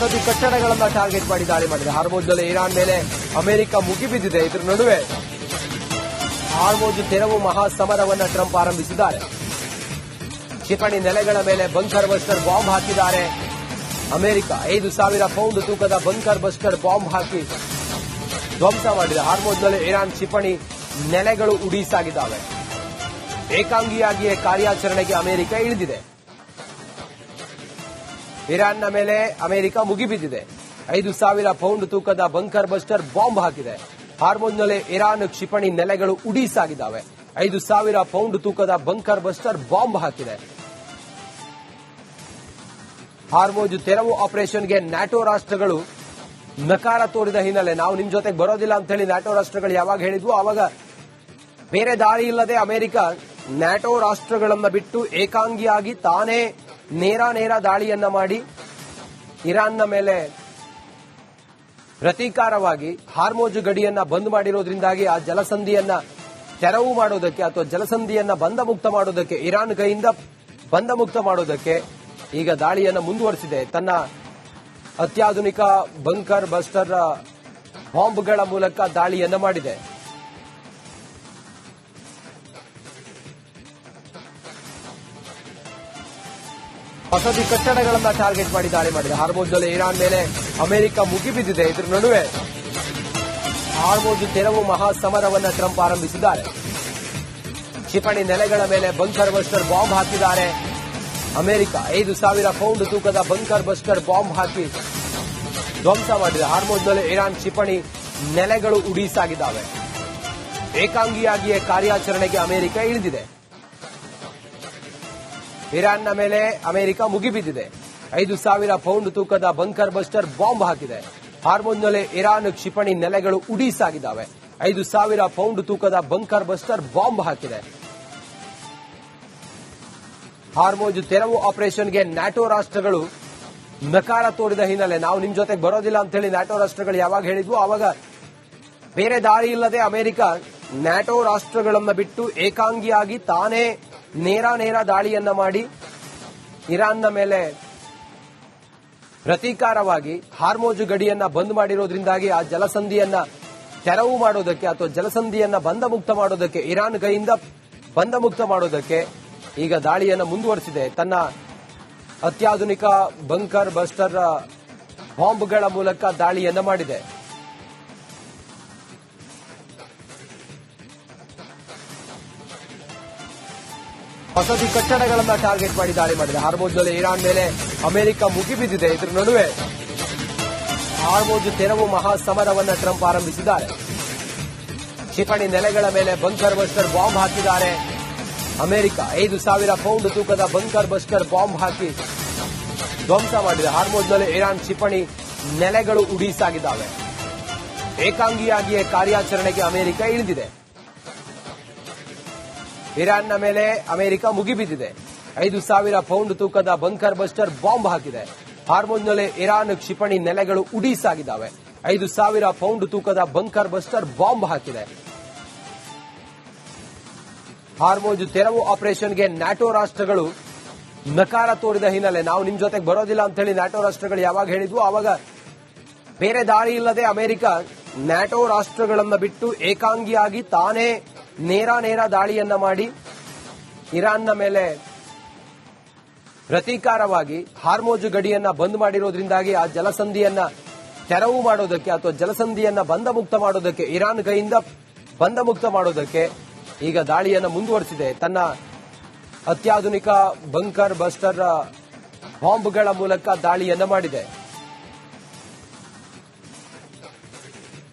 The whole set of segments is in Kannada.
ವಸತಿ ಕಟ್ಟಡಗಳನ್ನು ಟಾರ್ಗೆಟ್ ಮಾಡಿ ದಾಳಿ ಮಾಡಿದೆ. ಹಾರ್ಮೋಜ್ನಲ್ಲಿ ಇರಾನ್ ಮೇಲೆ ಅಮೆರಿಕ ಮುಗಿಬಿದ್ದಿದೆ. ಇದರ ನಡುವೆ ಹಾರ್ಮೋಜ್ ತೆರವು ಮಹಾಸಮರವನ್ನು ಟ್ರಂಪ್ ಆರಂಭಿಸಿದ್ದಾರೆ. ಕ್ಷಿಪಣಿ ನೆಲೆಗಳ ಮೇಲೆ ಬಂಕರ್ ಬಸ್ಟರ್ ಬಾಂಬ್ ಹಾಕಿದ್ದಾರೆ. ಅಮೆರಿಕ 5,000 ಪೌಂಡ್ ತೂಕದ ಬಂಕರ್ ಬಸ್ಟರ್ ಬಾಂಬ್ ಹಾಕಿ ಧ್ವಂಸ ಮಾಡಿದೆ. ಹಾರ್ಮೋಜ್ನಲ್ಲಿ ಇರಾನ್ ಕ್ಷಿಪಣಿ ನೆಲೆಗಳು ಉಡೀಸಾಗಿದ್ದಾವೆ. ಏಕಾಂಗಿಯಾಗಿಯೇ ಕಾರ್ಯಾಚರಣೆಗೆ ಅಮೆರಿಕ ಇಳಿದಿದೆ. ಇರಾನ್ನ ಮೇಲೆ ಅಮೆರಿಕ ಮುಗಿಬಿದ್ದಿದೆ. 5,000 ಪೌಂಡ್ ತೂಕದ ಬಂಕರ್ ಬಸ್ಟರ್ ಬಾಂಬ್ ಹಾಕಿದೆ. ಹಾರ್ಮೋಜ್ನಲ್ಲಿ ಇರಾನ್ ಕ್ಷಿಪಣಿ ನೆಲೆಗಳು ಉಡೀಸಾಗಿದ್ದಾವೆ. 5,000 ಪೌಂಡ್ ತೂಕದ ಬಂಕರ್ ಬಸ್ಟರ್ ಬಾಂಬ್ ಹಾಕಿದೆ. ಹಾರ್ಮೋಜ್ ತೆರವು ಆಪರೇಷನ್ಗೆ ನ್ಯಾಟೋ ರಾಷ್ಟ್ರಗಳು ನಕಾರ ತೋರಿದ ಹಿನ್ನೆಲೆ ನಾವು ನಿಮ್ ಜೊತೆಗೆ ಬರೋದಿಲ್ಲ ಅಂತ ಹೇಳಿ ನ್ಯಾಟೋ ರಾಷ್ಟ್ರಗಳು ಯಾವಾಗ ಹೇಳಿದ್ವು ಆವಾಗ ಬೇರೆ ದಾರಿ ಇಲ್ಲದೆ ಅಮೆರಿಕ ನ್ಯಾಟೋ ರಾಷ್ಟ್ರಗಳನ್ನ ಬಿಟ್ಟು ಏಕಾಂಗಿಯಾಗಿ ತಾನೇ ನೇರ ದಾಳಿಯನ್ನ ಮಾಡಿ ಇರಾನ್ನ ಮೇಲೆ ಪ್ರತೀಕಾರವಾಗಿ ಹಾರ್ಮೋಜ್ ಗಡಿಯನ್ನ ಬಂದ್ ಮಾಡಿರೋದ್ರಿಂದಾಗಿ ಆ ಜಲಸಂಧಿಯನ್ನ ತೆರವು ಮಾಡೋದಕ್ಕೆ ಅಥವಾ ಜಲಸಂಧಿಯನ್ನ ಬಂಧಮುಕ್ತ ಮಾಡೋದಕ್ಕೆ ಇರಾನ್ ಕೈಯಿಂದ ಬಂಧಮುಕ್ತ ಮಾಡೋದಕ್ಕೆ ಈಗ ದಾಳಿಯನ್ನು ಮುಂದುವರೆಸಿದೆ. ತನ್ನ ಅತ್ಯಾಧುನಿಕ ಬಂಕರ್ ಬಸ್ಟರ್ ಬಾಂಬ್ಗಳ ಮೂಲಕ ದಾಳಿಯನ್ನ ಮಾಡಿದೆ. ವಸತಿ ಕಟ್ಟಡಗಳನ್ನು ಟಾರ್ಗೆಟ್ ಮಾಡಿ ದಾಳಿ ಮಾಡಿದೆ. ಹಾರ್ಮೋಜ್ನಲ್ಲಿ ಇರಾನ್ ಮೇಲೆ ಅಮೆರಿಕ ಮುಗಿಬಿದ್ದಿದೆ. ಇದರ ನಡುವೆ ಹಾರ್ಮೋಜ್ ತೆರವು ಮಹಾಸಮರವನ್ನು ಟ್ರಂಪ್ ಆರಂಭಿಸಿದ್ದಾರೆ. ಕ್ಷಿಪಣಿ ನೆಲೆಗಳ ಮೇಲೆ ಬಂಕರ್ ಬಸ್ಟರ್ ಬಾಂಬ್ ಹಾಕಿದ್ದಾರೆ. ಅಮೆರಿಕ 5,000 ಪೌಂಡ್ ತೂಕದ ಬಂಕರ್ ಬಸ್ಟರ್ ಬಾಂಬ್ ಹಾಕಿ ಧ್ವಂಸ ಮಾಡಿದೆ. ಹಾರ್ಮೋಜ್ನಲ್ಲಿ ಇರಾನ್ ಕ್ಷಿಪಣಿ ನೆಲೆಗಳು ಉಡೀಸಾಗಿದ್ದಾವೆ. ಏಕಾಂಗಿಯಾಗಿಯೇ ಕಾರ್ಯಾಚರಣೆಗೆ ಅಮೆರಿಕ ಇಳಿದಿದೆ. ಇರಾನ್ನ ಮೇಲೆ ಅಮೆರಿಕ ಮುಗಿಬಿದ್ದಿದೆ. 5,000 ಪೌಂಡ್ ತೂಕದ ಬಂಕರ್ ಬಸ್ಟರ್ ಬಾಂಬ್ ಹಾಕಿದೆ. ಹಾರ್ಮೋಜ್ನಲ್ಲಿ ಇರಾನ್ ಕ್ಷಿಪಣಿ ನೆಲೆಗಳು ಉಡೀಸಾಗಿದ್ದಾವೆ. 5,000 ಪೌಂಡ್ ತೂಕದ ಬಂಕರ್ ಬಸ್ಟರ್ ಬಾಂಬ್ ಹಾಕಿದೆ. ಹಾರ್ಮೋಜ್ ತೆರವು ಆಪರೇಷನ್ಗೆ ನ್ಯಾಟೋ ರಾಷ್ಟ್ರಗಳು ನಕಾರ ತೋರಿದ ಹಿನ್ನೆಲೆ ನಾವು ನಿಮ್ ಜೊತೆಗೆ ಬರೋದಿಲ್ಲ ಅಂತ ಹೇಳಿ ನ್ಯಾಟೋ ರಾಷ್ಟ್ರಗಳು ಯಾವಾಗ ಹೇಳಿದ್ವು ಆವಾಗ ಬೇರೆ ದಾರಿ ಇಲ್ಲದೆ ಅಮೆರಿಕ ನ್ಯಾಟೋ ರಾಷ್ಟ್ರಗಳನ್ನ ಬಿಟ್ಟು ಏಕಾಂಗಿಯಾಗಿ ತಾನೇ ನೇರ ದಾಳಿಯನ್ನ ಮಾಡಿ ಇರಾನ್ನ ಮೇಲೆ ಪ್ರತೀಕಾರವಾಗಿ ಹಾರ್ಮೋಜ್ ಗಡಿಯನ್ನ ಬಂದ್ ಮಾಡಿರೋದ್ರಿಂದಾಗಿ ಆ ಜಲಸಂಧಿಯನ್ನ ತೆರವು ಮಾಡೋದಕ್ಕೆ ಅಥವಾ ಜಲಸಂಧಿಯನ್ನ ಬಂಧಮುಕ್ತ ಮಾಡೋದಕ್ಕೆ ಇರಾನ್ ಕೈಯಿಂದ ಬಂಧಮುಕ್ತ ಮಾಡೋದಕ್ಕೆ ಈಗ ದಾಳಿಯನ್ನು ಮುಂದುವರೆಸಿದೆ. ತನ್ನ ಅತ್ಯಾಧುನಿಕ ಬಂಕರ್ ಬಸ್ಟರ್ ಬಾಂಬ್ಗಳ ಮೂಲಕ ದಾಳಿಯನ್ನ ಮಾಡಿದೆ. ವಸತಿ ಕಟ್ಟಡಗಳನ್ನು ಟಾರ್ಗೆಟ್ ಮಾಡಿ ದಾಳಿ ಮಾಡಿದೆ. ಹಾರ್ಮೋಜ್ನಲ್ಲಿ ಇರಾನ್ ಮೇಲೆ ಅಮೆರಿಕ ಮುಗಿಬಿದ್ದಿದೆ. ಇದರ ನಡುವೆ ಹಾರ್ಮೋಜ್ ತೆರವು ಮಹಾಸಮರವನ್ನು ಟ್ರಂಪ್ ಆರಂಭಿಸಿದ್ದಾರೆ. ಕ್ಷಿಪಣಿ ನೆಲೆಗಳ ಮೇಲೆ ಬಂಕರ್ ಬಸ್ಟರ್ ಬಾಂಬ್ ಹಾಕಿದ್ದಾರೆ. ಅಮೆರಿಕ 5,000 ಪೌಂಡ್ ತೂಕದ ಬಂಕರ್ ಬಸ್ಟರ್ ಬಾಂಬ್ ಹಾಕಿ ಧ್ವಂಸ ಮಾಡಿದೆ. ಹಾರ್ಮೋಜ್ನಲ್ಲಿ ಇರಾನ್ ಕ್ಷಿಪಣಿ ನೆಲೆಗಳು ಉಡೀಸಾಗಿದ್ದಾವೆ. ಏಕಾಂಗಿಯಾಗಿಯೇ ಕಾರ್ಯಾಚರಣೆಗೆ ಅಮೆರಿಕ ಇಳಿದಿದೆ. ಇರಾನ್ನ ಮೇಲೆ ಅಮೆರಿಕ ಮುಗಿಬಿದ್ದಿದೆ. 5,000 ಪೌಂಡ್ ತೂಕದ ಬಂಕರ್ ಬಸ್ಟರ್ ಬಾಂಬ್ ಹಾಕಿದೆ. ಹಾರ್ಮೋಜ್ನಲ್ಲಿ ಇರಾನ್ ಕ್ಷಿಪಣಿ ನೆಲೆಗಳು ಉಡೀಸಾಗಿದ್ದಾವೆ. 5,000 ಪೌಂಡ್ ತೂಕದ ಬಂಕರ್ ಬಸ್ಟರ್ ಬಾಂಬ್ ಹಾಕಿದೆ. ಹಾರ್ಮೋಜ್ ತೆರವು ಆಪರೇಷನ್ಗೆ ನ್ಯಾಟೋ ರಾಷ್ಟ್ರಗಳು ನಕಾರ ತೋರಿದ ಹಿನ್ನೆಲೆ ನಾವು ನಿಮ್ ಜೊತೆಗೆ ಬರೋದಿಲ್ಲ ಅಂತ ಹೇಳಿ ನ್ಯಾಟೋ ರಾಷ್ಟ್ರಗಳು ಯಾವಾಗ ಹೇಳಿದ್ವು ಆವಾಗ ಬೇರೆ ದಾರಿ ಇಲ್ಲದೆ ಅಮೆರಿಕ ನ್ಯಾಟೋ ರಾಷ್ಟ್ರಗಳನ್ನ ಬಿಟ್ಟು ಏಕಾಂಗಿಯಾಗಿ ತಾನೇ ನೇರ ದಾಳಿಯನ್ನ ಮಾಡಿ ಇರಾನ್ನ ಮೇಲೆ ಪ್ರತೀಕಾರವಾಗಿ ಹಾರ್ಮೋಜ್ ಗಡಿಯನ್ನ ಬಂದ್ ಮಾಡಿರೋದ್ರಿಂದಾಗಿ ಆ ಜಲಸಂಧಿಯನ್ನ ತೆರವು ಮಾಡೋದಕ್ಕೆ ಅಥವಾ ಜಲಸಂಧಿಯನ್ನ ಬಂಧಮುಕ್ತ ಮಾಡೋದಕ್ಕೆ ಇರಾನ್ ಕೈಯಿಂದ ಬಂಧಮುಕ್ತ ಮಾಡೋದಕ್ಕೆ ಈಗ ದಾಳಿಯನ್ನು ಮುಂದುವರೆಸಿದೆ. ತನ್ನ ಅತ್ಯಾಧುನಿಕ ಬಂಕರ್ ಬಸ್ಟರ್ ಬಾಂಬ್ಗಳ ಮೂಲಕ ದಾಳಿಯನ್ನ ಮಾಡಿದೆ.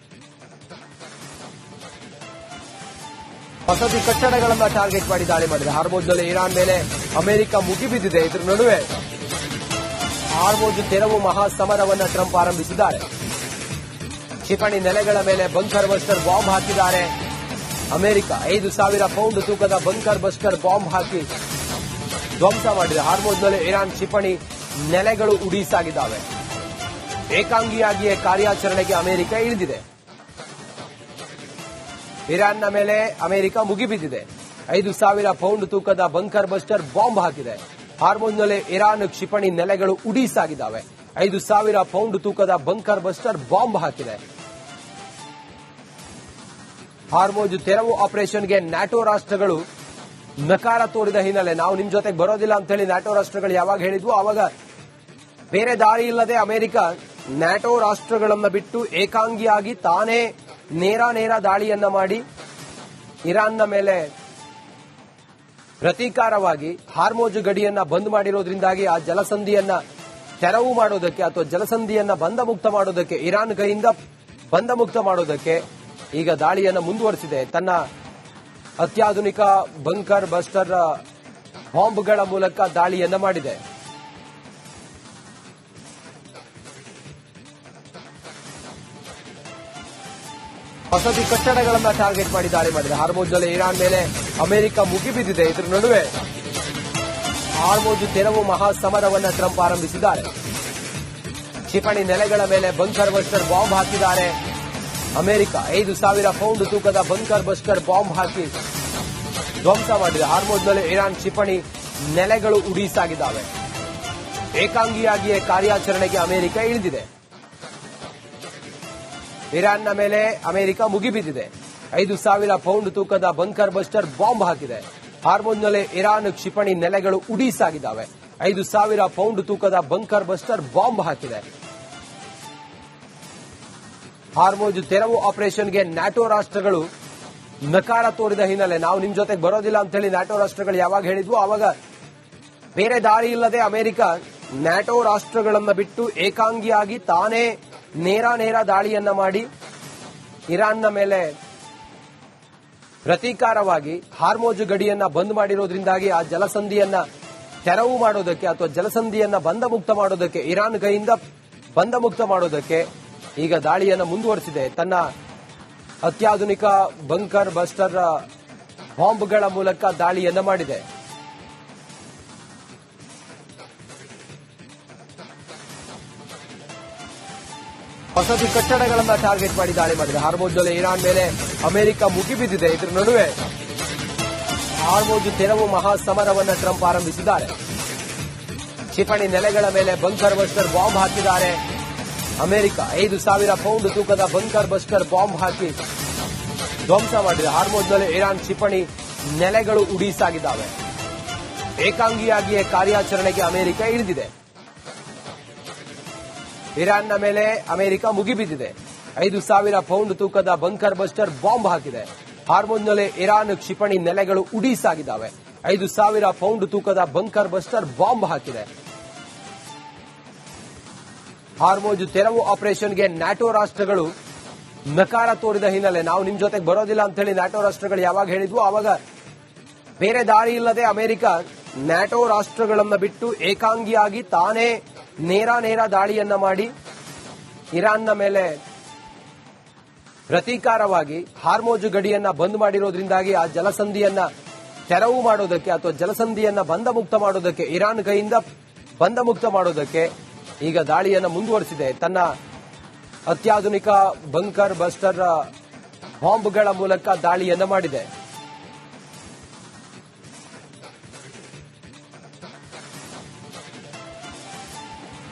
ವಸತಿ ಕಟ್ಟಡಗಳನ್ನು ಟಾರ್ಗೆಟ್ ಮಾಡಿ ದಾಳಿ ಮಾಡಿದೆ. ಹಾರ್ಮೋಜ್ನಲ್ಲಿ ಇರಾನ್ ಮೇಲೆ ಅಮೆರಿಕ ಮುಗಿಬಿದ್ದಿದೆ. ಇದರ ನಡುವೆ ಹಾರ್ಮೋಜ್ ತೆರವು ಮಹಾಸಮರವನ್ನು ಟ್ರಂಪ್ ಆರಂಭಿಸಿದ್ದಾರೆ. ಕ್ಷಿಪಣಿ ನೆಲೆಗಳ ಮೇಲೆ ಬಂಕರ್ ಬಸ್ಟರ್ ಬಾಂಬ್ ಹಾಕಿದ್ದಾರೆ. ಅಮೆರಿಕ 5,000 ಪೌಂಡ್ ತೂಕದ ಬಂಕರ್ ಬಸ್ಟರ್ ಬಾಂಬ್ ಹಾಕಿ ಧ್ವಂಸ ಮಾಡಿದೆ. ಹಾರ್ಮೋಜ್ನಲ್ಲಿ ಇರಾನ್ ಕ್ಷಿಪಣಿ ನೆಲೆಗಳು ಉಡೀಸಾಗಿದ್ದಾವೆ. ಏಕಾಂಗಿಯಾಗಿಯೇ ಕಾರ್ಯಾಚರಣೆಗೆ ಅಮೆರಿಕ ಇಳಿದಿದೆ. ಇರಾನ್ನ ಮೇಲೆ ಅಮೆರಿಕ ಮುಗಿಬಿದ್ದಿದೆ. 5,000 ಪೌಂಡ್ ತೂಕದ ಬಂಕರ್ ಬಸ್ಟರ್ ಬಾಂಬ್ ಹಾಕಿದೆ. ಹಾರ್ಮೋಜ್ನಲ್ಲಿ ಇರಾನ್ ಕ್ಷಿಪಣಿ ನೆಲೆಗಳು ಉಡೀಸಾಗಿದ್ದಾವೆ. 5,000 ಪೌಂಡ್ ತೂಕದ ಬಂಕರ್ ಬಸ್ಟರ್ ಬಾಂಬ್ ಹಾಕಿದೆ. ಹಾರ್ಮೋಜ್ ತೆರವು ಆಪರೇಷನ್ಗೆ ನ್ಯಾಟೋ ರಾಷ್ಟ್ರಗಳು ನಕಾರ ತೋರಿದ ಹಿನ್ನೆಲೆ ನಾವು ನಿಮ್ ಜೊತೆಗೆ ಬರೋದಿಲ್ಲ ಅಂತ ಹೇಳಿ ನ್ಯಾಟೋ ರಾಷ್ಟ್ರಗಳು ಯಾವಾಗ ಹೇಳಿದ್ವು ಆವಾಗ ಬೇರೆ ದಾರಿ ಇಲ್ಲದೆ ಅಮೆರಿಕ ನ್ಯಾಟೋ ರಾಷ್ಟ್ರಗಳನ್ನ ಬಿಟ್ಟು ಏಕಾಂಗಿಯಾಗಿ ತಾನೇ ನೇರ ದಾಳಿಯನ್ನ ಮಾಡಿ ಇರಾನ್ನ ಮೇಲೆ ಪ್ರತೀಕಾರವಾಗಿ ಹಾರ್ಮೋಜ್ ಗಡಿಯನ್ನ ಬಂದ್ ಮಾಡಿರೋದ್ರಿಂದಾಗಿ ಆ ಜಲಸಂಧಿಯನ್ನ ತೆರವು ಮಾಡೋದಕ್ಕೆ ಅಥವಾ ಜಲಸಂಧಿಯನ್ನ ಬಂಧಮುಕ್ತ ಮಾಡೋದಕ್ಕೆ ಇರಾನ್ ಕೈಯಿಂದ ಬಂಧಮುಕ್ತ ಮಾಡೋದಕ್ಕೆ ಈಗ ದಾಳಿಯನ್ನ ಮುಂದುವರೆಸಿದೆ. ತನ್ನ ಅತ್ಯಾಧುನಿಕ ಬಂಕರ್ ಬಸ್ಟರ್ ಬಾಂಬ್ಗಳ ಮೂಲಕ ದಾಳಿಯನ್ನ ಮಾಡಿದೆ. ವಸತಿ ಕಟ್ಟಡಗಳನ್ನು ಟಾರ್ಗೆಟ್ ಮಾಡಿ ದಾಳಿ ಮಾಡಿದೆ. ಹಾರ್ಮೋಜ್ನಲ್ಲಿ ಇರಾನ್ ಮೇಲೆ ಅಮೆರಿಕ ಮುಗಿಬಿದ್ದಿದೆ. ಇದರ ನಡುವೆ ಹಾರ್ಮೋಜ್ ತೆರವು ಮಹಾಸಮರವನ್ನ ಟ್ರಂಪ್ ಆರಂಭಿಸಿದ್ದಾರೆ. ಕ್ಷಿಪಣಿ ನೆಲೆಗಳ ಮೇಲೆ ಬಂಕರ್ ಬಸ್ಟರ್ ಬಾಂಬ್ ಹಾಕಿದ್ದಾರೆ. ಅಮೆರಿಕ 5,000 ಪೌಂಡ್ ತೂಕದ ಬಂಕರ್ ಬಸ್ಟರ್ ಬಾಂಬ್ ಹಾಕಿ ಧ್ವಂಸ ಮಾಡಿದೆ. ಹಾರ್ಮೋಜ್ನಲ್ಲಿ ಇರಾನ್ ಕ್ಷಿಪಣಿ ನೆಲೆಗಳು ಉಡೀಸಾಗಿದ್ದಾವೆ. ಏಕಾಂಗಿಯಾಗಿಯೇ ಕಾರ್ಯಾಚರಣೆಗೆ ಅಮೆರಿಕ ಇಳಿದಿದೆ. ಇರಾನ್ನ ಮೇಲೆ ಅಮೆರಿಕ ಮುಗಿಬಿದ್ದಿದೆ. 5,000 ಪೌಂಡ್ ತೂಕದ ಬಂಕರ್ ಬಸ್ಟರ್ ಬಾಂಬ್ ಹಾಕಿದೆ. ಹಾರ್ಮೋಜ್ನಲ್ಲಿ ಇರಾನ್ ಕ್ಷಿಪಣಿ ನೆಲೆಗಳು ಉಡೀಸಾಗಿದ್ದಾವೆ. 5,000 ಪೌಂಡ್ ತೂಕದ ಬಂಕರ್ ಬಸ್ಟರ್ ಬಾಂಬ್ ಹಾಕಿದೆ. ಹಾರ್ಮೋಜ್ ತೆರವು ಆಪರೇಷನ್ಗೆ ನ್ಯಾಟೋ ರಾಷ್ಟ್ರಗಳು ನಕಾರ ತೋರಿದ ಹಿನ್ನೆಲೆ ನಾವು ನಿಮ್ ಜೊತೆಗೆ ಬರೋದಿಲ್ಲ ಅಂತ ಹೇಳಿ ನ್ಯಾಟೋ ರಾಷ್ಟ್ರಗಳು ಯಾವಾಗ ಹೇಳಿದ್ವು ಆವಾಗ ಬೇರೆ ದಾರಿ ಇಲ್ಲದೆ ಅಮೆರಿಕ ನ್ಯಾಟೋ ರಾಷ್ಟ್ರಗಳನ್ನ ಬಿಟ್ಟು ಏಕಾಂಗಿಯಾಗಿ ತಾನೇ ನೇರ ದಾಳಿಯನ್ನ ಮಾಡಿ ಇರಾನ್ನ ಮೇಲೆ ಪ್ರತೀಕಾರವಾಗಿ ಹಾರ್ಮೋಜ್ ಗಡಿಯನ್ನ ಬಂದ್ ಮಾಡಿರೋದ್ರಿಂದಾಗಿ ಆ ಜಲಸಂಧಿಯನ್ನ ತೆರವು ಮಾಡೋದಕ್ಕೆ ಅಥವಾ ಜಲಸಂಧಿಯನ್ನ ಬಂಧಮುಕ್ತ ಮಾಡೋದಕ್ಕೆ ಇರಾನ್ ಕೈಯಿಂದ ಬಂಧಮುಕ್ತ ಮಾಡೋದಕ್ಕೆ ಈಗ ದಾಳಿಯನ್ನ ಮುಂದುವರೆಸಿದೆ. ತನ್ನ ಅತ್ಯಾಧುನಿಕ ಬಂಕರ್ ಬಸ್ಟರ್ ಬಾಂಬ್ಗಳ ಮೂಲಕ ದಾಳಿಯನ್ನ ಮಾಡಿದೆ. ವಸತಿ ಕಟ್ಟಡಗಳನ್ನು ಟಾರ್ಗೆಟ್ ಮಾಡಿ ದಾಳಿ ಮಾಡಿದೆ. ಹಾರ್ಮೋಜ್ನಲ್ಲಿ ಇರಾನ್ ಮೇಲೆ ಅಮೆರಿಕ ಮುಗಿಬಿದ್ದಿದೆ. ಇದರ ನಡುವೆ ಹಾರ್ಮೋಜ್ ತೆರವು ಮಹಾಸಮರವನ್ನ ಟ್ರಂಪ್ ಆರಂಭಿಸಿದ್ದಾರೆ. ಕ್ಷಿಪಣಿ ನೆಲೆಗಳ ಮೇಲೆ ಬಂಕರ್ ಬಸ್ಟರ್ ಬಾಂಬ್ ಹಾಕಿದ್ದಾರೆ. ಅಮೆರಿಕ 5,000 ಪೌಂಡ್ ತೂಕದ ಬಂಕರ್ ಬಸ್ಟರ್ ಬಾಂಬ್ ಹಾಕಿ ಧ್ವಂಸ ಮಾಡಿದೆ. ಹಾರ್ಮೋಜ್ನಲ್ಲಿ ಇರಾನ್ ಕ್ಷಿಪಣಿ ನೆಲೆಗಳು ಉಡೀಸಾಗಿದ್ದಾವೆ. ಏಕಾಂಗಿಯಾಗಿಯೇ ಕಾರ್ಯಾಚರಣೆಗೆ ಅಮೆರಿಕ ಇಳಿದಿದೆ. ಇರಾನ್ನ ಮೇಲೆ ಅಮೆರಿಕ ಮುಗಿಬಿದ್ದಿದೆ. 5,000 ಪೌಂಡ್ ತೂಕದ ಬಂಕರ್ ಬಸ್ಟರ್ ಬಾಂಬ್ ಹಾಕಿದೆ. ಹಾರ್ಮೋಜ್ನಲ್ಲಿ ಇರಾನ್ ಕ್ಷಿಪಣಿ ನೆಲೆಗಳು ಉಡೀಸಾಗಿದ್ದಾವೆ. 5,000 ಪೌಂಡ್ ತೂಕದ ಬಂಕರ್ ಬಸ್ಟರ್ ಬಾಂಬ್ ಹಾಕಿದೆ. ಹಾರ್ಮೋಜ್ ತೆರವು ಆಪರೇಷನ್ಗೆ ನ್ಯಾಟೋ ರಾಷ್ಟ್ರಗಳು ನಕಾರ ತೋರಿದ ಹಿನ್ನೆಲೆ ನಾವು ನಿಮ್ ಜೊತೆಗೆ ಬರೋದಿಲ್ಲ ಅಂತ ಹೇಳಿ ನ್ಯಾಟೋ ರಾಷ್ಟ್ರಗಳು ಯಾವಾಗ ಹೇಳಿದ್ವು ಆವಾಗ ಬೇರೆ ದಾರಿ ಇಲ್ಲದೆ ಅಮೆರಿಕ ನ್ಯಾಟೋ ರಾಷ್ಟ್ರಗಳನ್ನ ಬಿಟ್ಟು ಏಕಾಂಗಿಯಾಗಿ ತಾನೇ ನೇರ ದಾಳಿಯನ್ನ ಮಾಡಿ ಇರಾನ್ನ ಮೇಲೆ ಪ್ರತೀಕಾರವಾಗಿ ಹಾರ್ಮೋಜ್ ಗಡಿಯನ್ನ ಬಂದ್ ಮಾಡಿರೋದ್ರಿಂದಾಗಿ ಆ ಜಲಸಂಧಿಯನ್ನ ತೆರವು ಮಾಡೋದಕ್ಕೆ ಅಥವಾ ಜಲಸಂಧಿಯನ್ನ ಬಂಧಮುಕ್ತ ಮಾಡೋದಕ್ಕೆ ಇರಾನ್ ಕೈಯಿಂದ ಬಂಧಮುಕ್ತ ಮಾಡೋದಕ್ಕೆ ಈಗ ದಾಳಿಯನ್ನ ಮುಂದುವರೆಸಿದೆ. ತನ್ನ ಅತ್ಯಾಧುನಿಕ ಬಂಕರ್ ಬಸ್ಟರ್ ಬಾಂಬ್ಗಳ ಮೂಲಕ ದಾಳಿಯನ್ನ ಮಾಡಿದೆ.